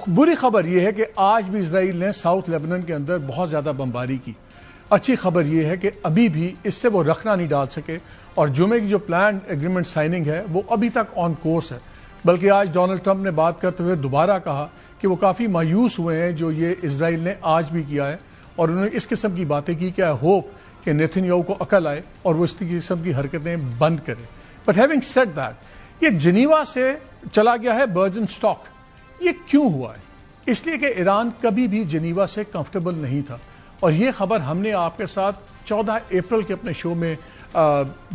بری خبر یہ ہے کہ آج بھی اسرائیل نے ساؤتھ لیبنان کے اندر بہت زیادہ بمباری کی. اچھی خبر یہ ہے کہ ابھی بھی اس سے وہ رخنا نہیں ڈال سکے اور جمعے کی جو پلان ایگریمنٹ سائننگ ہے وہ ابھی تک آن کورس ہے. بلکہ آج ڈونلڈ ٹرمپ نے بات کرتے ہوئے دوبارہ کہا کہ وہ کافی مایوس ہوئے ہیں جو یہ اسرائیل نے آج بھی کیا ہے، اور انہوں نے اس قسم کی باتیں کی کہ آئی ہوپ کہ نیتن یاہو کو عقل آئے اور وہ اس قسم کی حرکتیں بند کرے. بٹ ہیونگ سیڈ دیٹ، یہ جنیوا سے چلا گیا ہے برجن اسٹاک. یہ کیوں ہوا ہے؟ اس لیے کہ ایران کبھی بھی جنیوا سے کمفرٹیبل نہیں تھا، اور یہ خبر ہم نے آپ کے ساتھ 14 اپریل کے اپنے شو میں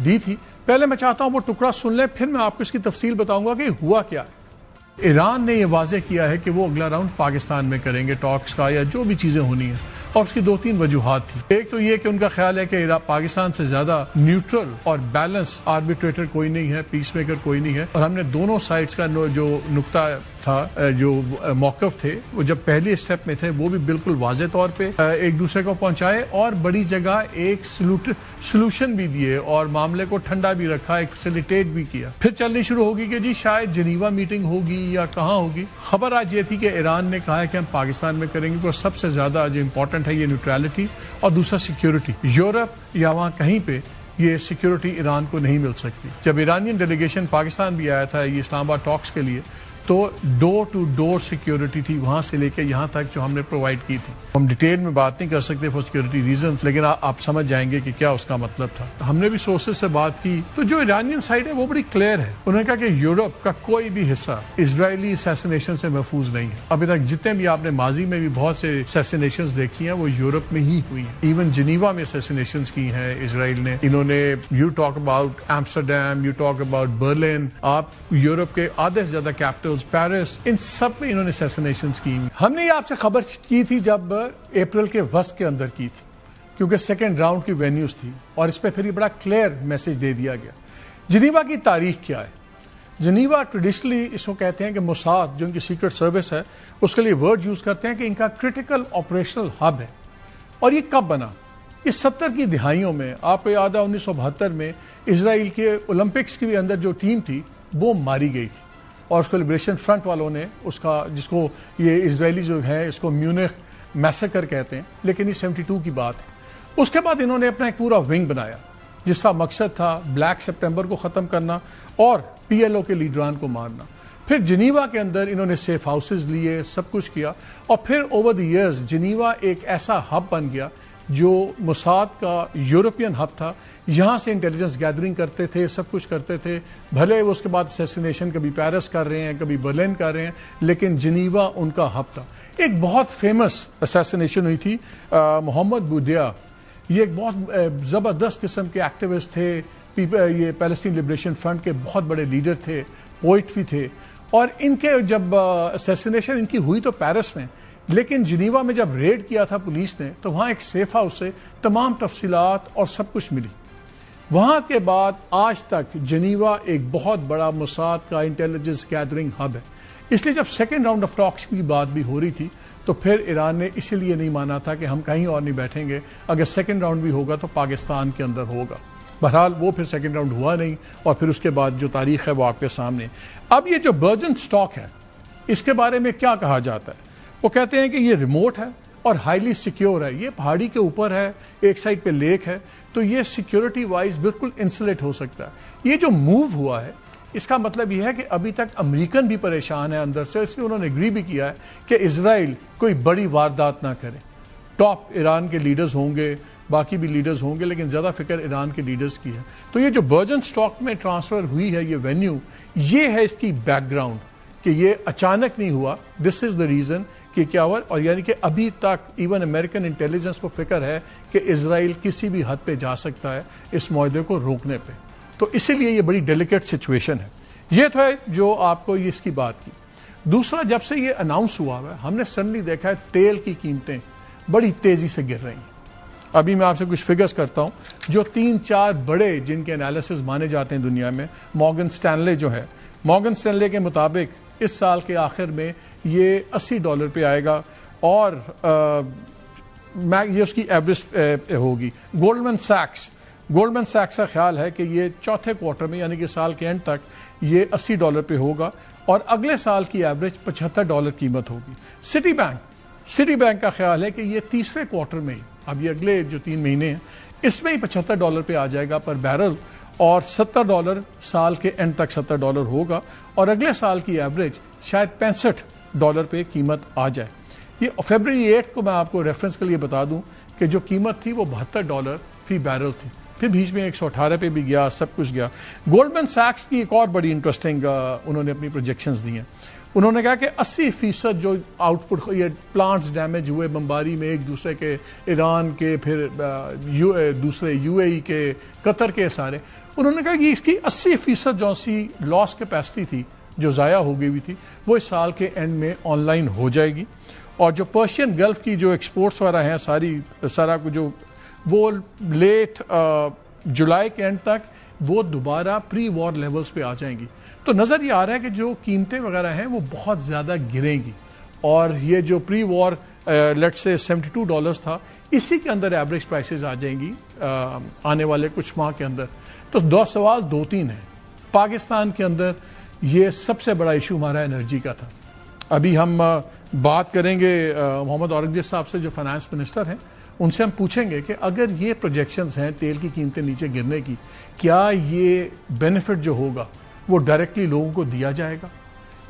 دی تھی. پہلے میں چاہتا ہوں وہ ٹکڑا سن لیں، پھر میں آپ کو اس کی تفصیل بتاؤں گا کہ ہوا کیا ہے. ایران نے یہ واضح کیا ہے کہ وہ اگلا راؤنڈ پاکستان میں کریں گے ٹاکس کا یا جو بھی چیزیں ہونی ہیں، اور اس کی 2-3 وجوہات تھی. ایک تو یہ کہ ان کا خیال ہے کہ پاکستان سے زیادہ نیوٹرل اور بیلنس آربیٹریٹر کوئی نہیں ہے، پیس میکر کوئی نہیں ہے، اور ہم نے دونوں سائڈز کا جو نقطہ تھا، جو موقف تھے، وہ جب پہلی اسٹیپ میں تھے وہ بھی بالکل واضح طور پہ ایک دوسرے کو پہنچائے اور بڑی جگہ ایک سلوشن بھی دیے اور معاملے کو ٹھنڈا بھی رکھا، ایک فیسیلیٹیٹ بھی کیا. پھر چلنی شروع ہوگی کہ جی شاید جنیوا میٹنگ ہوگی یا کہاں ہوگی. خبر آج یہ تھی کہ ایران نے کہا ہے کہ ہم پاکستان میں کریں گے، تو سب سے زیادہ جو امپورٹنٹ ہے یہ نیوٹرلٹی اور دوسرا سیکیورٹی. یورپ یا وہاں کہیں پہ یہ سیکیورٹی ایران کو نہیں مل سکتی. جب ایرانین ڈیلیگیشن پاکستان بھی آیا تھا یہ اسلام آباد ٹاکس کے لیے، تو ڈور ٹو ڈور سیکیورٹی تھی وہاں سے لے کے یہاں تک جو ہم نے پرووائڈ کی تھی. ہم ڈیٹیل میں بات نہیں کر سکتے فار سیکیورٹی ریزنز، لیکن آپ سمجھ جائیں گے کہ کیا اس کا مطلب تھا. ہم نے بھی سورسز سے بات کی تو جو ایرانین سائڈ ہے وہ بڑی کلیئر ہے. انہوں نے کہا کہ یورپ کا کوئی بھی حصہ اسرائیلی اسیسینیشن سے محفوظ نہیں ہے. ابھی تک جتنے بھی آپ نے ماضی میں بھی بہت سے اسیسینیشنز دیکھی ہیں وہ یورپ میں ہی ہوئی ہیں. ایون جنیوا میں اسیسینیشنز کی ہیں اسرائیل نے. انہوں نے you talk about Amsterdam, you talk about Berlin, آپ یورپ کے آدھے سے زیادہ کیپٹلز، پیرس، ان سب میں انہوں نے اسیسینیشنز کی. ہم نے یہ آپ سے خبر کی تھی جب اپریل کے وسط کے اندر کی تھی، کیونکہ سیکنڈ راؤنڈ کی وینیوز تھی، اور اس پہ پھر یہ بڑا کلیئر میسج دے دیا گیا. جنیوا کی تاریخ کیا ہے؟ جنیوا ٹریڈیشنلی اس کو کہتے ہیں کہ موساد جو ان کی سیکرٹ سروس ہے اس کے لیے ورڈ یوز کرتے ہیں کہ ان کا کرٹیکل آپریشنل ہب ہے. اور یہ کب بنا؟ یہ 70 کی دہائیوں میں. آپ کو یاد ہے 1972 میں اسرائیل کے اولمپکس کے اندر جو ٹیم تھی وہ ماری گئی تھی، اور اس کو لبریشن فرنٹ والوں نے اس کا، جس کو یہ اسرائیلی جو ہے اس کو میونخ میسیکر کہتے ہیں، لیکن یہ 72 کی بات ہے. اس کے بعد انہوں نے اپنا ایک پورا ونگ بنایا جس کا مقصد تھا بلیک سپٹمبر کو ختم کرنا اور پی ایل او کے لیڈران کو مارنا. پھر جنیوا کے اندر انہوں نے سیف ہاؤسز لیے، سب کچھ کیا، اور پھر اوور دی ایئرز جنیوا ایک ایسا ہب بن گیا جو موساد کا یورپین ہب تھا. یہاں سے انٹیلیجنس گیدرنگ کرتے تھے، سب کچھ کرتے تھے. بھلے وہ اس کے بعد اسیسینیشن کبھی پیرس کر رہے ہیں، کبھی برلن کر رہے ہیں، لیکن جنیوا ان کا ہب تھا. ایک بہت فیمس اسیسینیشن ہوئی تھی محمد بودیا. یہ ایک بہت زبردست قسم کے ایکٹیوسٹ تھے، یہ پیلسٹین لبریشن فرنٹ کے بہت بڑے لیڈر تھے، پوئٹ بھی تھے. اور ان کے جب اسیسینیشن ان کی ہوئی تو پیرس میں، لیکن جنیوا میں جب ریڈ کیا تھا پولیس نے تو وہاں ایک سیف ہاؤس سے تمام تفصیلات اور سب کچھ ملی. وہاں کے بعد آج تک جنیوا ایک بہت بڑا موساد کا انٹیلیجنس گیدرنگ ہب ہے. اس لیے جب سیکنڈ راؤنڈ آف ٹاکس کی بات بھی ہو رہی تھی تو پھر ایران نے اسی لیے نہیں مانا تھا کہ ہم کہیں اور نہیں بیٹھیں گے، اگر سیکنڈ راؤنڈ بھی ہوگا تو پاکستان کے اندر ہوگا. بہرحال وہ پھر سیکنڈ راؤنڈ ہوا نہیں، اور پھر اس کے بعد جو تاریخ ہے وہ آپ کے سامنے. اب یہ جو برجن اسٹاک ہے اس کے بارے میں کیا کہا جاتا ہے؟ وہ کہتے ہیں کہ یہ ریموٹ ہے اور ہائیلی سیکیور ہے. یہ پہاڑی کے اوپر ہے، ایک سائڈ پہ لیک ہے، تو یہ سیکیورٹی وائز بالکل انسولیٹ ہو سکتا ہے. یہ جو موو ہوا ہے اس کا مطلب یہ ہے کہ ابھی تک امریکن بھی پریشان ہے اندر سے، اس لیے انہوں نے اگری بھی کیا ہے کہ اسرائیل کوئی بڑی واردات نہ کرے. ٹاپ ایران کے لیڈرز ہوں گے، باقی بھی لیڈرز ہوں گے، لیکن زیادہ فکر ایران کے لیڈرز کی ہے. تو یہ جو برجن اسٹاک میں ٹرانسفر ہوئی ہے یہ وینیو، یہ ہے اس کی بیک گراؤنڈ کہ یہ اچانک نہیں ہوا. دس از دا ریزن کہ کیا ہوا، اور یعنی کہ ابھی تک ایون امریکن انٹیلیجنس کو فکر ہے کہ اسرائیل کسی بھی حد پہ جا سکتا ہے اس معاہدے کو روکنے پہ. تو اسی لیے یہ بڑی ڈیلیکیٹ سچویشن ہے. یہ تو ہے جو آپ کو اس کی بات کی. دوسرا، جب سے یہ اناؤنس ہوا ہے ہم نے سڈنلی دیکھا ہے تیل کی قیمتیں بڑی تیزی سے گر رہی ہیں. ابھی میں آپ سے کچھ فگرز کرتا ہوں جو 3-4 بڑے جن کے انالیسز مانے جاتے ہیں دنیا میں. مارگن سٹینلے جو ہے، مارگن سٹینلے کے مطابق اس سال کے آخر میں یہ $80 پہ آئے گا، اور یہ اس کی ایوریج ہوگی. گولڈمن سیکس کا خیال ہے کہ یہ چوتھے کوارٹر میں یعنی کہ سال کے اینڈ تک یہ $80 پہ ہوگا. اور اگلے سال کی ایوریج $75 قیمت ہوگی. سٹی بینک کا خیال ہے کہ یہ تیسرے کوارٹر میں ہی، اب یہ اگلے جو 3 مہینے ہیں اس میں ہی $75 پہ آ جائے گا پر بیرل، اور $70 سال کے اینڈ تک $70 ہوگا، اور اگلے سال کی ایوریج شاید $65 پہ قیمت آ جائے. یہ فیبرری 8 کو میں آپ کو ریفرنس کے لیے بتا دوں کہ جو قیمت تھی وہ $72 فی بیرل تھی، پھر بیچ میں 118 پہ بھی گیا، سب کچھ گیا. گولڈمن سیکس کی ایک اور بڑی انٹرسٹنگ انہوں نے اپنی پروجیکشنز دی ہیں. انہوں نے کہا کہ 80% جو آؤٹ پٹ یہ پلانٹس ڈیمیج ہوئے بمباری میں ایک دوسرے کے، ایران کے، پھر دوسرے UAE کے، قطر کے، سارے انہوں نے کہا کہ اس کی 80% جو سی لاس کیپیسٹی تھی جو ضائع ہو گئی ہوئی تھی وہ اس سال کے اینڈ میں آن لائن ہو جائے گی. اور جو پرشین گلف کی جو ایکسپورٹس وغیرہ ہیں سارا کو جو وہ لیٹ جولائی کے اینڈ تک وہ دوبارہ پری وار لیولز پہ آ جائیں گی. تو نظر یہ آ رہا ہے کہ جو قیمتیں وغیرہ ہیں وہ بہت زیادہ گریں گی، اور یہ جو پری وار لیٹ سے $72 تھا اسی کے اندر ایوریج پرائسز آ جائیں گی آنے والے کچھ ماہ کے اندر. تو سوال 2-3 ہیں. پاکستان کے اندر یہ سب سے بڑا ایشو ہمارا انرجی کا تھا. ابھی ہم بات کریں گے محمد اورنگزیب صاحب سے جو فائنانس منسٹر ہیں، ان سے ہم پوچھیں گے کہ اگر یہ پروجیکشنز ہیں تیل کی قیمتیں نیچے گرنے کی، کیا یہ بینیفٹ جو ہوگا وہ ڈائریکٹلی لوگوں کو دیا جائے گا؟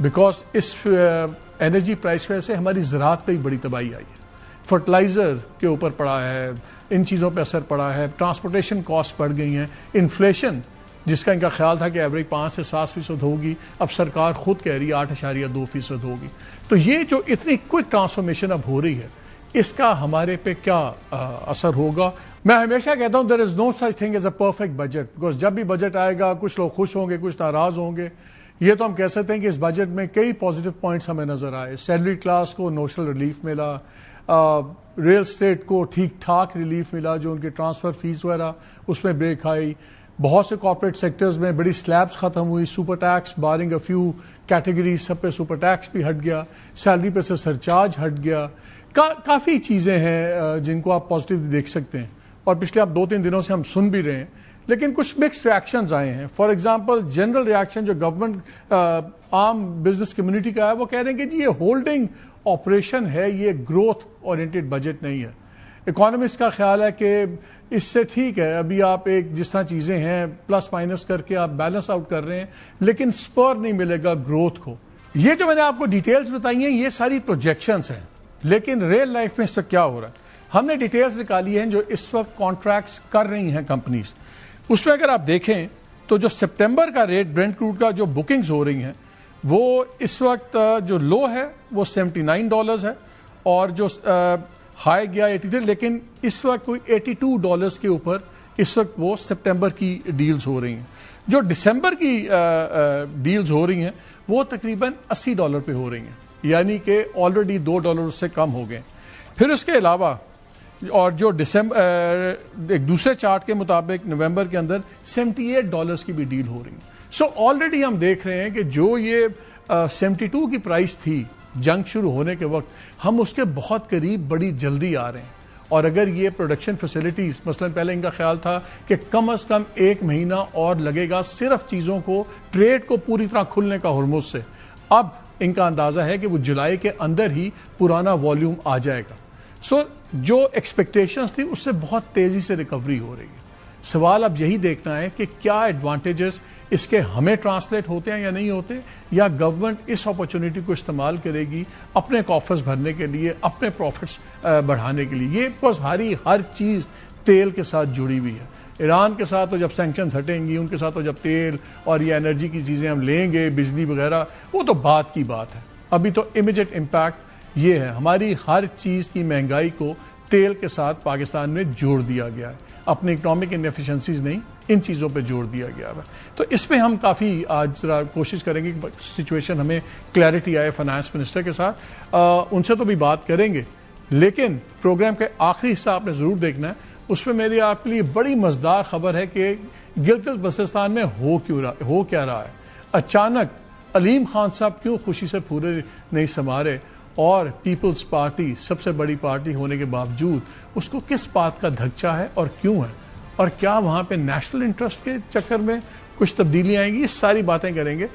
بیکاز اس انرجی پرائس کی وجہ سے ہماری زراعت پہ ہی بڑی تباہی آئی ہے، فرٹیلائزر کے اوپر پڑا ہے، ان چیزوں پہ اثر پڑا ہے، ٹرانسپورٹیشن کاسٹ بڑھ گئی ہیں، انفلیشن جس کا ان کا خیال تھا کہ ایوریج 5 سے 7% ہوگی، اب سرکار خود کہہ رہی ہے 8.2% ہوگی. تو یہ جو اتنی کوئک ٹرانسفارمیشن اب ہو رہی ہے اس کا ہمارے پہ کیا اثر ہوگا؟ میں ہمیشہ کہتا ہوں there is no such thing as a perfect budget، because جب بھی بجٹ آئے گا کچھ لوگ خوش ہوں گے، کچھ ناراض ہوں گے. یہ تو ہم کہہ سکتے ہیں کہ اس بجٹ میں کئی پازیٹیو پوائنٹس ہمیں نظر آئے. سیلری کلاس کو نوشنل ریلیف ملا، ریل اسٹیٹ کو ٹھیک ٹھاک ریلیف ملا، جو ان کے ٹرانسفر فیس وغیرہ اس میں بریک آئی. بہت سے کارپوریٹ سیکٹرز میں بڑی سلیبس ختم ہوئی، super tax barring a few categories سب پہ سپر ٹیکس بھی ہٹ گیا، سیلری پہ سے سرچارج ہٹ گیا. کافی چیزیں ہیں جن کو آپ پازیٹیو دیکھ سکتے ہیں، اور پچھلے آپ 2-3 دنوں سے ہم سن بھی رہے ہیں. لیکن کچھ مکس ریاکشنز آئے ہیں. فار ایگزامپل جنرل ریاکشن جو گورنمنٹ عام بزنس کمیونٹی کا ہے، وہ کہہ رہے ہیں کہ جی یہ ہولڈنگ آپریشن ہے، یہ گروتھ اورینٹڈ بجٹ نہیں ہے. اکانومسٹ کا خیال ہے کہ اس سے ٹھیک ہے ابھی آپ ایک جس طرح چیزیں ہیں پلس مائنس کر کے آپ بیلنس آؤٹ کر رہے ہیں، لیکن سپر نہیں ملے گا گروتھ کو. یہ جو میں نے آپ کو ڈیٹیلز بتائی ہیں یہ ساری پروجیکشنز ہیں، لیکن ریئل لائف میں اس وقت کیا ہو رہا ہے ہم نے ڈیٹیلز نکالی ہیں جو اس وقت کانٹریکٹس کر رہی ہیں کمپنیز. اس میں اگر آپ دیکھیں تو جو سپٹمبر کا ریٹ برنٹ کروڈ کا جو بکنگز ہو رہی ہیں وہ اس وقت جو لو ہے وہ $79 ہے، اور جو ہائی گیا 83، لیکن اس وقت کوئی $82 کے اوپر اس وقت وہ سپٹمبر کی ڈیلز ہو رہی ہیں. جو دسمبر کی ڈیلز ہو رہی ہیں وہ تقریباً $80 پہ ہو رہی ہیں، یعنی کہ آلریڈی $2 سے کم ہو گئے. پھر اس کے علاوہ اور جو ایک دوسرے چارٹ کے مطابق نومبر کے اندر $78 کی بھی ڈیل ہو رہی ہے. سو آلریڈی ہم دیکھ رہے ہیں کہ جو یہ 72 کی پرائس تھی جنگ شروع ہونے کے وقت، ہم اس کے بہت قریب بڑی جلدی آ رہے ہیں. اور اگر یہ پروڈکشن فیسلٹیز مثلا پہلے ان کا خیال تھا کہ کم از کم 1 مہینہ اور لگے گا صرف چیزوں کو ٹریڈ کو پوری طرح کھلنے کا ہرمز سے، اب ان کا اندازہ ہے کہ وہ جولائی کے اندر ہی پرانا والیوم آ جائے گا. سو جو ایکسپیکٹیشنز تھی اس سے بہت تیزی سے ریکوری ہو رہی ہے. سوال اب یہی دیکھنا ہے کہ کیا ایڈوانٹیجز اس کے ہمیں ٹرانسلیٹ ہوتے ہیں یا نہیں ہوتے، یا گورنمنٹ اس اپرچونٹی کو استعمال کرے گی اپنے کافرز بھرنے کے لیے، اپنے پروفٹس بڑھانے کے لیے. یہ ہر چیز تیل کے ساتھ جڑی ہوئی ہے. ایران کے ساتھ تو جب سینکشنز ہٹیں گی، ان کے ساتھ تو جب تیل اور یہ انرجی کی چیزیں ہم لیں گے، بجلی وغیرہ، وہ تو بات کی بات ہے. ابھی تو امیڈیٹ امپیکٹ یہ ہے، ہماری ہر چیز کی مہنگائی کو تیل کے ساتھ پاکستان میں جوڑ دیا گیا ہے. اپنی اکنامک انیفیشنسیز نہیں، ان چیزوں پہ جوڑ دیا گیا ہے. تو اس میں ہم کافی آج ذرا کوشش کریں گے کہ سچویشن ہمیں کلیئرٹی آئے فائنانس منسٹر کے ساتھ. ان سے تو بھی بات کریں گے، لیکن پروگرام کے آخری حصہ آپ نے ضرور دیکھنا ہے. اس میں میری آپ کے لیے بڑی مزدار خبر ہے کہ گلگت بلتستان میں ہو کیا رہا ہے. اچانک علیم خان صاحب کیوں خوشی سے پورے نہیں سما رہے، اور پیپلز پارٹی سب سے بڑی پارٹی ہونے کے باوجود اس کو کس بات کا دھچا ہے اور کیوں ہے، اور کیا وہاں پہ نیشنل انٹرسٹ کے چکر میں کچھ تبدیلیاں آئیں گی؟ یہ ساری باتیں کریں گے.